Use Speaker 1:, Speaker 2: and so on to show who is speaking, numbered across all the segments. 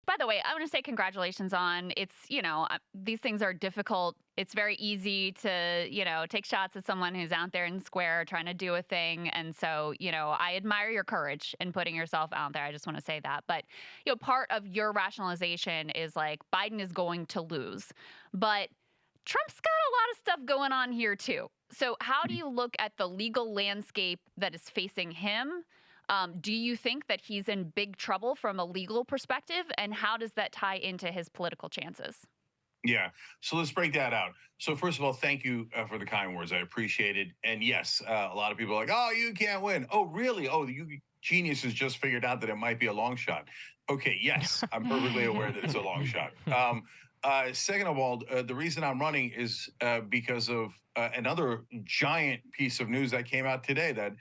Speaker 1: by the way, I want to say congratulations on it's, these things are difficult. It's very easy to, take shots at someone who's out there in the square trying to do a thing. And so, I admire your courage in putting yourself out there. I just want to say that. But, part of your rationalization is like Biden is going to lose. But Trump's got a lot of stuff going on here, too. So how do you look at the legal landscape that is facing him? Do you think that he's in big trouble from a legal perspective? And how does that tie into his political chances?
Speaker 2: Yeah. So let's break that out. So first of all, thank you for the kind words. I appreciate it. And yes, a lot of people are like, "Oh, you can't win." Oh, really? Oh, you geniuses just figured out that it might be a long shot. Okay. Yes, I'm perfectly aware that it's a long shot. Second of all, the reason I'm running is because of another giant piece of news that came out today that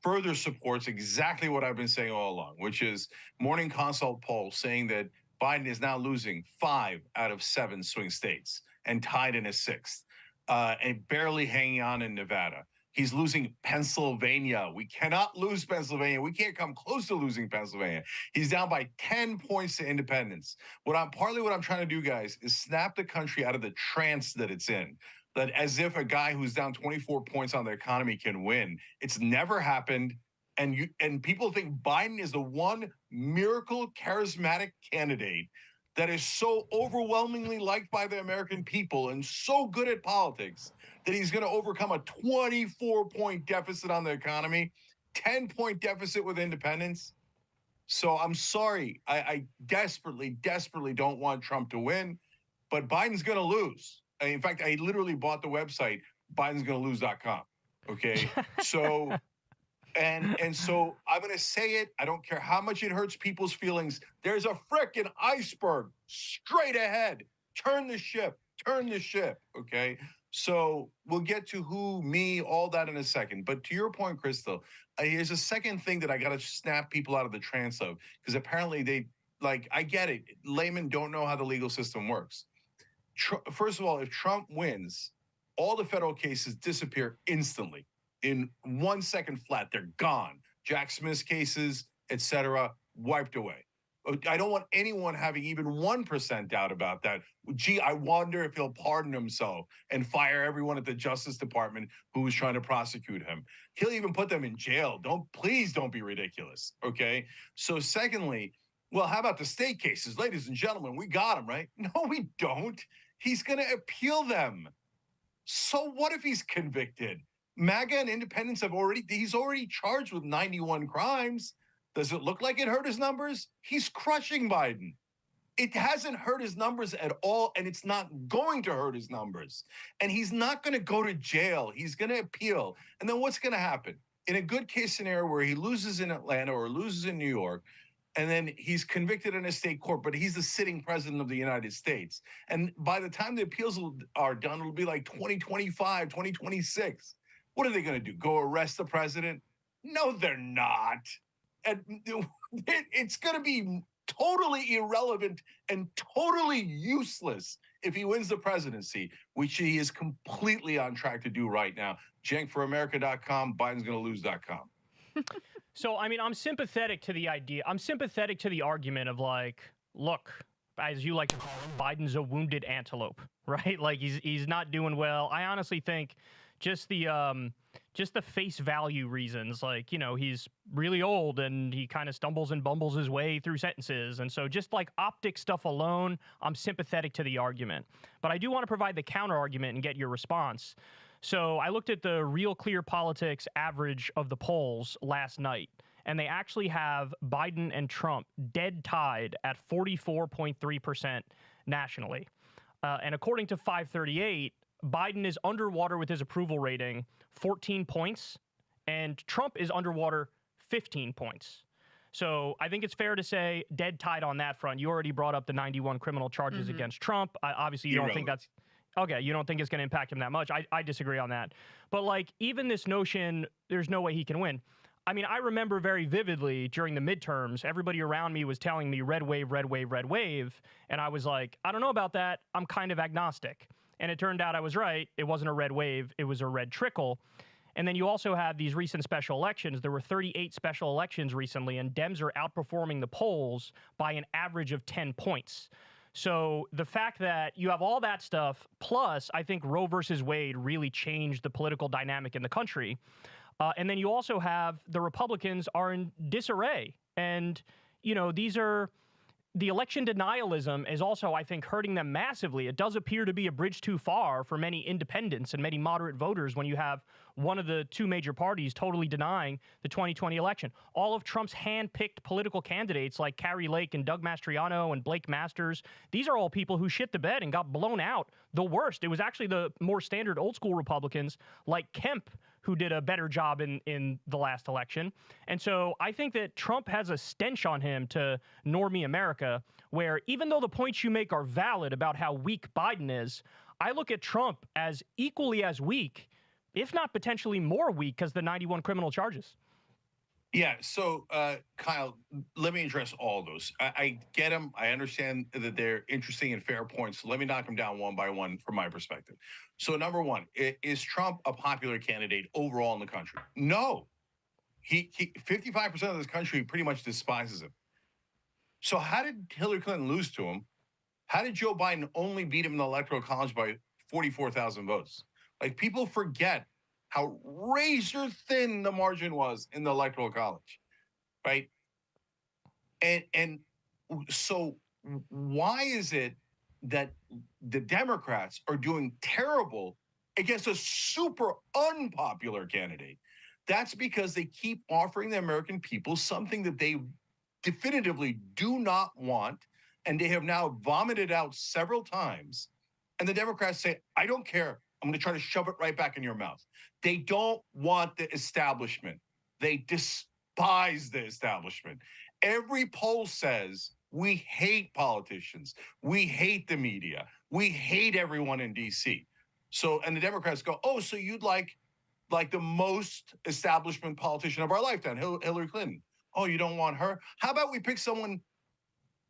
Speaker 2: further supports exactly what I've been saying all along, which is Morning Consult poll saying that Biden is now losing 5 out of 7 swing states and tied in a sixth, and barely hanging on in Nevada. He's losing Pennsylvania. We cannot lose Pennsylvania. We can't come close to losing Pennsylvania. He's down by 10 points to independence. What I'm trying to do, guys, is snap the country out of the trance that it's in. That as if a guy who's down 24 points on the economy can win. It's never happened. And people think Biden is the one miracle charismatic candidate that is so overwhelmingly liked by the American people and so good at politics that he's going to overcome a 24-point deficit on the economy, 10-point deficit with independence. So I'm sorry. I desperately, desperately don't want Trump to win, but Biden's going to lose. In fact, I literally bought the website, bidensgonalose.com. Okay. So, and so I'm going to say it. I don't care how much it hurts people's feelings. There's a frickin' iceberg straight ahead. Turn the ship. Okay. So we'll get to who, me, all that in a second. But to your point, Crystal, here's a second thing that I got to snap people out of the trance of, because apparently I get it. Laymen don't know how the legal system works. First of all, if Trump wins, all the federal cases disappear instantly. In 1 second flat, they're gone. Jack Smith's cases, etc., wiped away. I don't want anyone having even 1% doubt about that. Gee, I wonder if he'll pardon himself and fire everyone at the Justice Department who was trying to prosecute him. He'll even put them in jail. Please don't be ridiculous, okay? So secondly, well, how about the state cases? Ladies and gentlemen, we got them, right? No, we don't. He's going to appeal them. So what if he's convicted? MAGA and independents he's already charged with 91 crimes. Does it look like it hurt his numbers? He's crushing Biden. It hasn't hurt his numbers at all, and it's not going to hurt his numbers. And he's not going to go to jail. He's going to appeal. And then what's going to happen? In a good case scenario where he loses in Atlanta or loses in New York, and then he's convicted in a state court, but he's the sitting president of the United States. And by the time the appeals are done, it'll be like 2025, 2026. What are they going to do? Go arrest the president? No, they're not. And it's going to be totally irrelevant and totally useless if he wins the presidency, which he is completely on track to do right now. JenkForAmerica.com, BidensGonnaLose.com.
Speaker 3: So, I mean, I'm sympathetic to the idea. I'm sympathetic to the argument of like, look, as you like to call him, Biden's a wounded antelope, right? Like he's not doing well. I honestly think just the face value reasons, like, he's really old and he kind of stumbles and bumbles his way through sentences. And so just like optic stuff alone, I'm sympathetic to the argument. But I do want to provide the counter argument and get your response. So I looked at the Real Clear Politics average of the polls last night, and they actually have Biden and Trump dead tied at 44.3% nationally. And according to 538, Biden is underwater with his approval rating 14 points, and Trump is underwater 15 points. So I think it's fair to say dead tied on that front. You already brought up the 91 criminal charges against Trump. Obviously, you don't think that's... Okay, you don't think it's going to impact him that much. I disagree on that. But, like, even this notion, there's no way he can win. I mean, I remember very vividly during the midterms, everybody around me was telling me red wave, red wave, red wave. And I was like, I don't know about that. I'm kind of agnostic. And it turned out I was right. It wasn't a red wave. It was a red trickle. And then you also have these recent special elections. There were 38 special elections recently, and Dems are outperforming the polls by an average of 10 points. So the fact that you have all that stuff, plus I think Roe versus Wade really changed the political dynamic in the country. And then you also have the Republicans are in disarray. And, you know, the election denialism is also, I think, hurting them massively. It does appear to be a bridge too far for many independents and many moderate voters when you have one of the two major parties totally denying the 2020 election. All of Trump's hand-picked political candidates like Carrie Lake and Doug Mastriano and Blake Masters, these are all people who shit the bed and got blown out the worst. It was actually the more standard old-school Republicans like Kemp who did a better job in the last election. And so I think that Trump has a stench on him to normie America, where even though the points you make are valid about how weak Biden is, I look at Trump as equally as weak, if not potentially more weak, because the 91 criminal charges.
Speaker 2: Yeah. So, Kyle, let me address all those. I get them. I understand that they're interesting and fair points. So let me knock them down one by one from my perspective. So, number one, is Trump a popular candidate overall in the country? No. He 55% of this country pretty much despises him. So how did Hillary Clinton lose to him? How did Joe Biden only beat him in the Electoral College by 44,000 votes? Like, people forget how razor thin the margin was in the Electoral College, right? And so why is it that the Democrats are doing terrible against a super unpopular candidate? That's because they keep offering the American people something that they definitively do not want, and they have now vomited out several times. And the Democrats say, I don't care. I'm going to try to shove it right back in your mouth. They don't want the establishment. They despise the establishment. Every poll says we hate politicians. We hate the media. We hate everyone in D.C. So, and the Democrats go, oh, so you'd like the most establishment politician of our lifetime, Hillary Clinton. Oh, you don't want her? How about we pick someone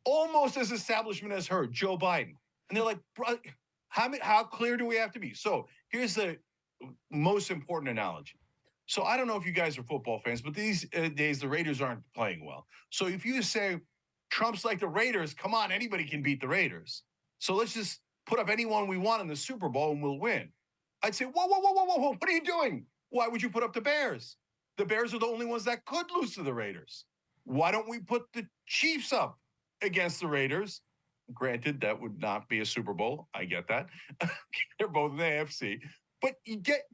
Speaker 2: almost as establishment as her, Joe Biden? And they're like, how clear do we have to be? So here's the most important analogy. So I don't know if you guys are football fans, but these days the Raiders aren't playing well. So if you say Trump's like the Raiders, come on, anybody can beat the Raiders. So let's just put up anyone we want in the Super Bowl and we'll win. I'd say, whoa, what are you doing? Why would you put up the Bears? The Bears are the only ones that could lose to the Raiders. Why don't we put the Chiefs up against the Raiders? Granted, that would not be a Super Bowl. I get that. They're both in the AFC. But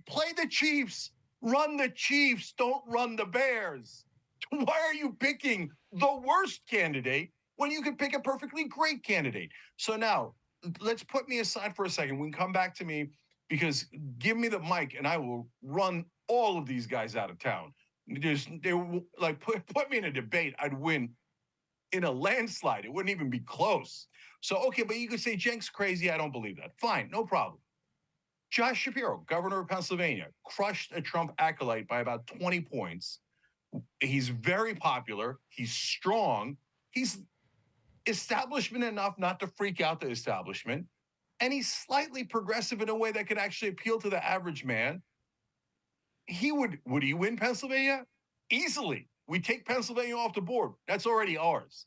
Speaker 2: play the Chiefs. Run the Chiefs. Don't run the Bears. Why are you picking the worst candidate when you could pick a perfectly great candidate? So now, let's put me aside for a second. We can come back to me, because give me the mic and I will run all of these guys out of town. They like put me in a debate, I'd win in a landslide. It wouldn't even be close. So, okay, but you could say Cenk's crazy. I don't believe that. Fine, no problem. Josh Shapiro, governor of Pennsylvania, crushed a Trump acolyte by about 20 points. He's very popular. He's strong. He's establishment enough not to freak out the establishment. And he's slightly progressive in a way that could actually appeal to the average man. Would he win Pennsylvania? Easily. We take Pennsylvania off the board. That's already ours.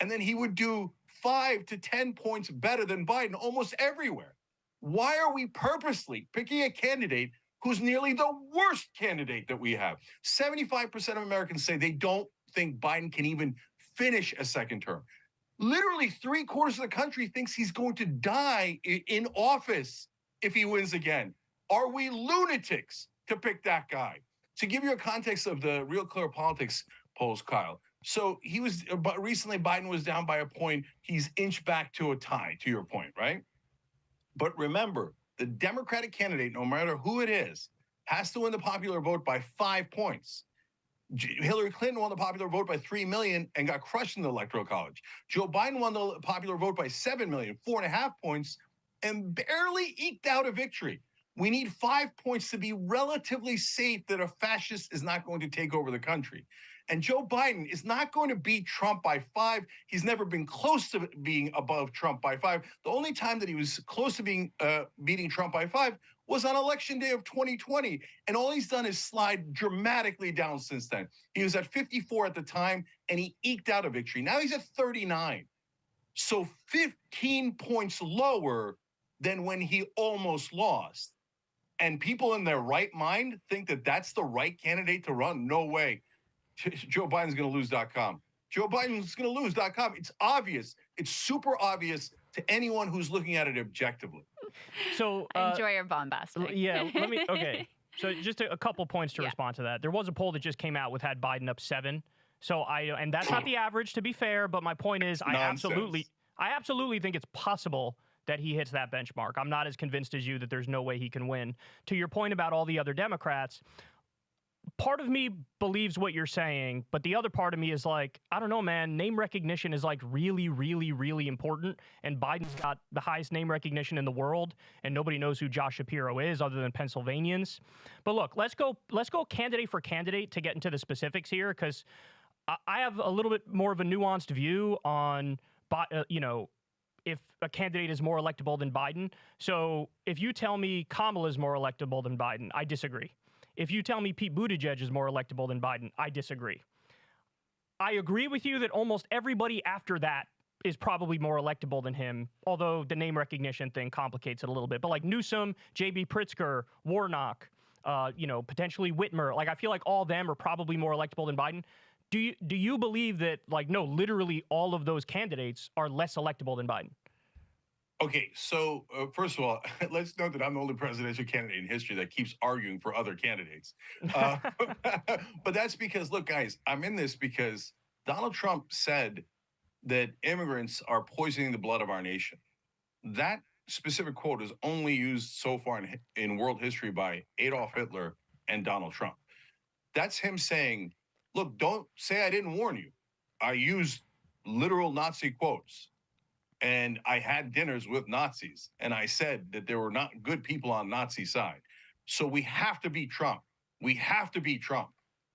Speaker 2: And then he would do 5 to 10 points better than Biden almost everywhere. Why are we purposely picking a candidate who's nearly the worst candidate that we have? 75% of Americans say they don't think Biden can even finish a second term. Literally 3/4 of the country thinks he's going to die in office if he wins again. Are we lunatics to pick that guy? To give you a context of the Real Clear Politics polls, Kyle. So recently Biden was down by a point. He's inched back to a tie, to your point, right? But remember, the Democratic candidate, no matter who it is, has to win the popular vote by 5 points. Hillary Clinton won the popular vote by 3 million and got crushed in the Electoral College. Joe Biden won the popular vote by 7 million, 4.5 points, and barely eked out a victory. We need 5 points to be relatively safe that a fascist is not going to take over the country. And Joe Biden is not going to beat Trump by 5. He's never been close to being above Trump by 5. The only time that he was close to beating Trump by 5 was on election day of 2020. And all he's done is slide dramatically down since then. He was at 54 at the time, and he eked out a victory. Now he's at 39. So 15 points lower than when he almost lost. And people in their right mind think that that's the right candidate to run. No way. Joe Biden's going to lose.com. Joe Biden's going to lose.com. It's obvious. It's super obvious to anyone who's looking at it objectively.
Speaker 3: So
Speaker 1: enjoy your bombastic.
Speaker 3: Yeah, okay. So just a couple points to respond to that. There was a poll that just came out with had Biden up 7. So and that's not the average, to be fair, but my point is I absolutely think it's possible that he hits that benchmark. I'm not as convinced as you that there's no way he can win. To your point about all the other Democrats, part of me believes what you're saying, but the other part of me is like, I don't know, man, name recognition is like really, really, really important. And Biden's got the highest name recognition in the world, and nobody knows who Josh Shapiro is other than Pennsylvanians. But look, let's go candidate for candidate to get into the specifics here, because I have a little bit more of a nuanced view on, if a candidate is more electable than Biden. So if you tell me Kamala is more electable than Biden, I disagree. If you tell me Pete Buttigieg is more electable than Biden, I disagree. I agree with you that almost everybody after that is probably more electable than him, although the name recognition thing complicates it a little bit. But like Newsom, J.B. Pritzker, Warnock, potentially Whitmer, like I feel like all of them are probably more electable than Biden. Do you believe that, no, literally all of those candidates are less electable than Biden?
Speaker 2: Okay, so first of all, let's note that I'm the only presidential candidate in history that keeps arguing for other candidates. But that's because, look, guys, I'm in this because Donald Trump said that immigrants are poisoning the blood of our nation. That specific quote is only used so far in world history by Adolf Hitler and Donald Trump. That's him saying, look, don't say I didn't warn you. I used literal Nazi quotes. And I had dinners with Nazis, and I said that there were not good people on Nazi side. So we have to beat Trump. We have to beat Trump.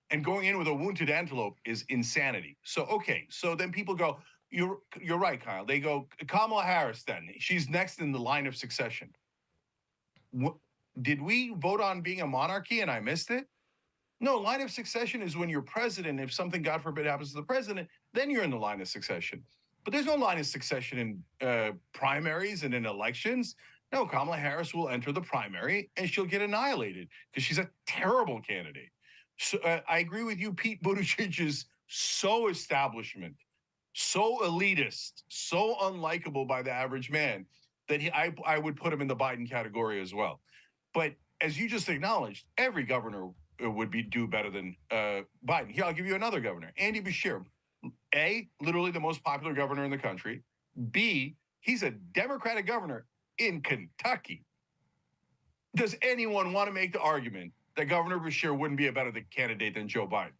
Speaker 2: And going in with a wounded antelope is insanity. So, okay, so then people go, you're right, Kyle. They go, Kamala Harris then. She's next in the line of succession. Did we vote on being a monarchy and I missed it? No, line of succession is when you're president. If something, God forbid, happens to the president, then you're in the line of succession. But there's no line of succession in primaries and in elections. No, Kamala Harris will enter the primary and she'll get annihilated because she's a terrible candidate. So I agree with you. Pete Buttigieg is so establishment, so elitist, so unlikable by the average man that I would put him in the Biden category as well. But as you just acknowledged, every governor would do better than Biden. Here, I'll give you another governor, Andy Beshear. A, literally the most popular governor in the country. B, he's a Democratic governor in Kentucky. Does anyone want to make the argument that Governor Beshear wouldn't be a better candidate than Joe Biden?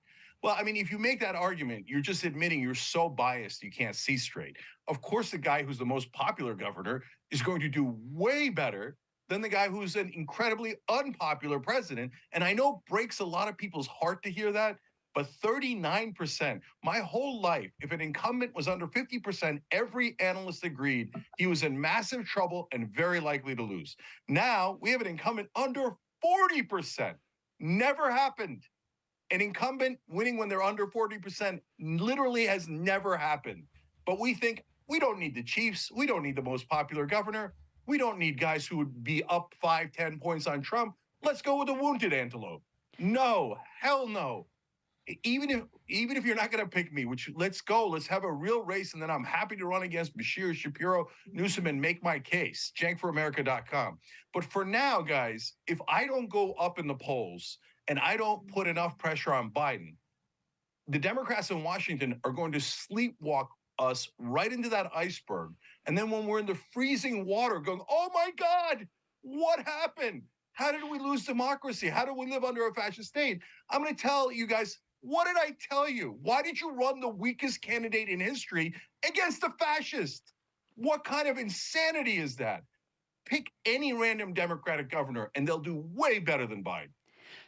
Speaker 2: Well, I mean, if you make that argument, you're just admitting you're so biased you can't see straight. Of course, the guy who's the most popular governor is going to do way better than the guy who's an incredibly unpopular president. And I know it breaks a lot of people's heart to hear that, but 39%, my whole life, if an incumbent was under 50%, every analyst agreed he was in massive trouble and very likely to lose. Now we have an incumbent under 40%. Never happened. An incumbent winning when they're under 40% literally has never happened. But we think we don't need the Chiefs. We don't need the most popular governor. We don't need guys who would be up 5-10 points on Trump. Let's go with a wounded antelope. No, hell no. Even if you're not going to pick me, which let's have a real race, and then I'm happy to run against Beshear, Shapiro, Newsom, and make my case, jankforamerica.com. But for now, guys, if I don't go up in the polls and I don't put enough pressure on Biden, the Democrats in Washington are going to sleepwalk us right into that iceberg. And then when we're in the freezing water going, oh my God, what happened? How did we lose democracy? How did we live under a fascist state? I'm going to tell you guys, what did I tell you? Why did you run the weakest candidate in history against a fascist? What kind of insanity is that? Pick any random Democratic governor and they'll do way better than Biden.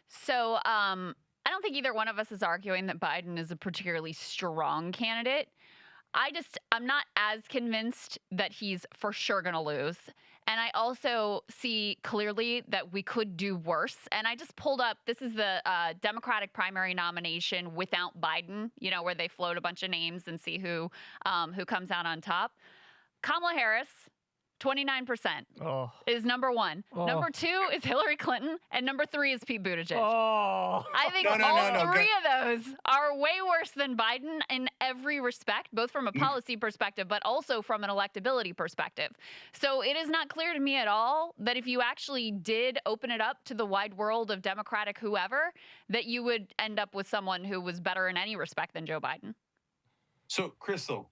Speaker 1: So I don't think either one of us is arguing that Biden is a particularly strong candidate. I'm not as convinced that he's for sure going to lose. And I also see clearly that we could do worse. And I just pulled up, this is the Democratic primary nomination without Biden, you know, where they float a bunch of names and see who comes out on top. Kamala Harris, 29% is number one. Number two is Hillary Clinton, and number three is Pete Buttigieg. I think all three of those are way worse than Biden in every respect, both from a policy perspective, but also from an electability perspective. So it is not clear to me at all that if you actually did open it up to the wide world of Democratic whoever, that you would end up with someone who was better in any respect than Joe Biden.
Speaker 2: So, Crystal,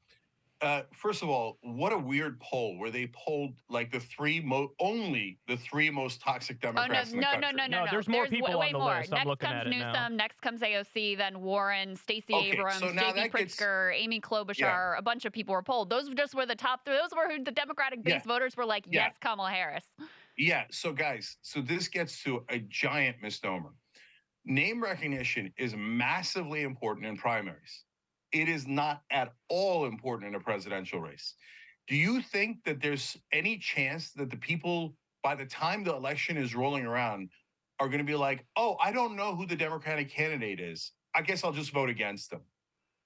Speaker 2: first of all, what a weird poll where they polled like only the three most toxic Democrats in the country.
Speaker 3: No, there's more people on the list. I'm looking at it now.
Speaker 1: Next comes Newsom, next comes AOC, then Warren, Stacey Abrams,
Speaker 2: so
Speaker 1: J.B. Pritzker, Amy Klobuchar, a bunch of people were polled. Those just were the top three. Those were who the Democratic base voters were like, yes, Kamala Harris.
Speaker 2: Yeah, so guys, so this gets to a giant misnomer. Name recognition is massively important in primaries. It is not at all important in a presidential race. Do you think that there's any chance that the people, by the time the election is rolling around, are going to be like, oh, I don't know who the Democratic candidate is. I guess I'll just vote against them.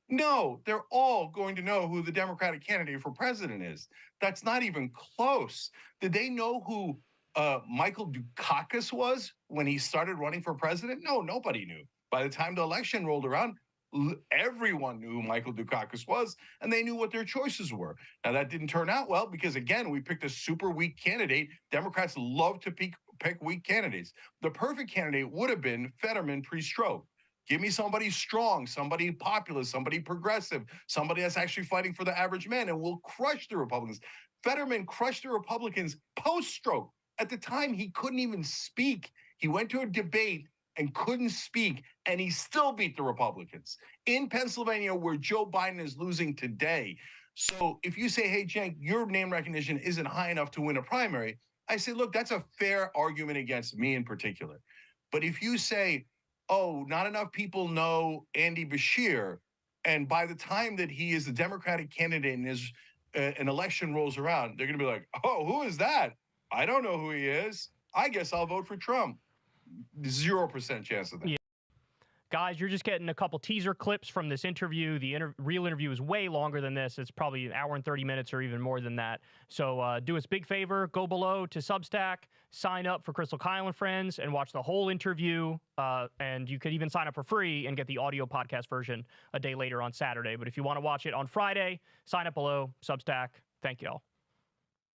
Speaker 2: No, they're all going to know who the Democratic candidate for president is. That's not even close. Did they know who Michael Dukakis was when he started running for president? No, nobody knew. By the time the election rolled around, everyone knew who Michael Dukakis was, and they knew what their choices were. Now, that didn't turn out well because, again, we picked a super weak candidate. Democrats love to pick weak candidates. The perfect candidate would have been Fetterman pre-stroke. Give me somebody strong, somebody populist, somebody progressive, somebody that's actually fighting for the average man, and we'll crush the Republicans. Fetterman crushed the Republicans post-stroke. At the time, he couldn't even speak. He went to a debate and couldn't speak, and he still beat the Republicans in Pennsylvania, where Joe Biden is losing today. So if you say, hey, Cenk, your name recognition isn't high enough to win a primary, I say, look, that's a fair argument against me in particular. But if you say, oh, not enough people know Andy Beshear, and by the time that he is the Democratic candidate and an election rolls around, they're going to be like, oh, who is that? I don't know who he is. I guess I'll vote for Trump. 0% chance of that.
Speaker 3: Yeah. Guys, you're just getting a couple teaser clips from this interview. The real interview is way longer than this. It's probably an hour and 30 minutes or even more than that. So do us a big favor. Go below to Substack, sign up for Crystal Kyle and Friends, and watch the whole interview. And you could even sign up for free and get the audio podcast version a day later on Saturday. But if you want to watch it on Friday, sign up below, Substack. Thank you all.